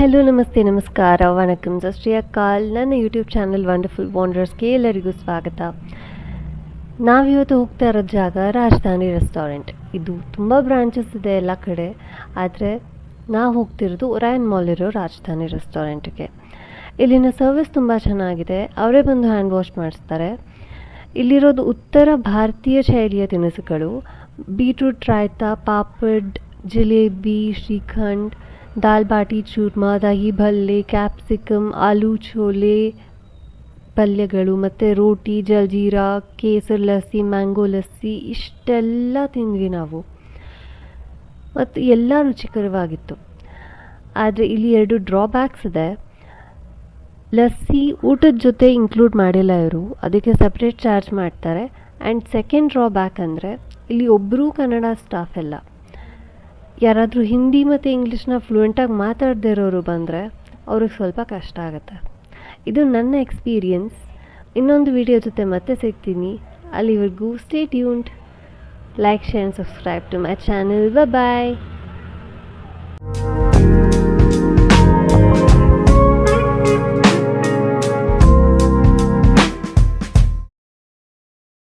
Hello, ನಮಸ್ತೆ, ನಮಸ್ಕಾರ, ವಣಕಂ, ಸತ್ ಶ್ರೀ ಅಕಾಲ್. ನನ್ನ ಯೂಟ್ಯೂಬ್ ಚಾನಲ್ ವಂಡರ್ಫುಲ್ ವಾಂಡರ್ಸ್ಗೆ ಎಲ್ಲರಿಗೂ ಸ್ವಾಗತ. ನಾವಿವತ್ತು ಹೋಗ್ತಾ ಇರೋ ಜಾಗ ರಾಜಧಾನಿ ರೆಸ್ಟೋರೆಂಟ್. ಇದು ತುಂಬ ಬ್ರಾಂಚಸ್ ಇದೆ ಎಲ್ಲ ಕಡೆ, ಆದರೆ ನಾವು ಹೋಗ್ತಿರೋದು ಒರಾಯನ್ ಮಾಲ್ ಇರೋ ರಾಜಧಾನಿ ರೆಸ್ಟೋರೆಂಟ್ಗೆ. ಇಲ್ಲಿನ ಸರ್ವಿಸ್ ತುಂಬ ಚೆನ್ನಾಗಿದೆ. ಅವರೇ ಬಂದು ಹ್ಯಾಂಡ್ ವಾಶ್ ಮಾಡಿಸ್ತಾರೆ. ಇಲ್ಲಿರೋದು ಉತ್ತರ ಭಾರತೀಯ ಶೈಲಿಯ ತಿನಿಸುಗಳು: ಬೀಟ್ರೂಟ್ ರಾಯ್ತ, ಪಾಪಡ್, ಜಿಲೇಬಿ, ಶ್ರೀಖಂಡ್, ದಾಲ್ ಬಾಟಿ ಚೂರ್ಮಾ, ದಹಿ ಭಲ್ಲೆ, ಕ್ಯಾಪ್ಸಿಕಮ್, ಆಲೂ ಛೋಲೆ ಪಲ್ಯಗಳು ಮತ್ತು ರೋಟಿ, ಜಲ್ಜೀರಾ, ಕೇಸರ್ ಲಸ್ಸಿ, ಮ್ಯಾಂಗೋ ಲಸ್ಸಿ ಇಷ್ಟೆಲ್ಲ ತಿಂದ್ವಿ ನಾವು. ಮತ್ತು ಎಲ್ಲ ರುಚಿಕರವಾಗಿತ್ತು. ಆದರೆ ಇಲ್ಲಿ 2 ಡ್ರಾಬ್ಯಾಕ್ಸ್ ಇದೆ. ಲಸ್ಸಿ ಊಟದ ಜೊತೆ ಇನ್ಕ್ಲೂಡ್ ಮಾಡಿಲ್ಲ ಇವರು, ಅದಕ್ಕೆ ಸಪ್ರೇಟ್ ಚಾರ್ಜ್ ಮಾಡ್ತಾರೆ. ಆ್ಯಂಡ್ ಸೆಕೆಂಡ್ ಡ್ರಾಬ್ಯಾಕ್ ಅಂದರೆ ಇಲ್ಲಿ ಒಬ್ಬರೂ ಕನ್ನಡ ಸ್ಟಾಫ್ ಇಲ್ಲ. ಯಾರಾದರೂ ಹಿಂದಿ ಮತ್ತು ಇಂಗ್ಲೀಷ್ನ ಫ್ಲೂಯೆಂಟಾಗಿ ಮಾತಾಡದೇ ಇರೋರು ಬಂದರೆ ಅವ್ರಿಗೆ ಸ್ವಲ್ಪ ಕಷ್ಟ ಆಗುತ್ತೆ. ಇದು ನನ್ನ ಎಕ್ಸ್ಪೀರಿಯನ್ಸ್. ಇನ್ನೊಂದು ವಿಡಿಯೋ ಜೊತೆ ಮತ್ತೆ ಸಿಗ್ತೀನಿ. ಅಲ್ಲಿವರೆಗೂ stay tuned. Like, share and subscribe to my channel. Bye.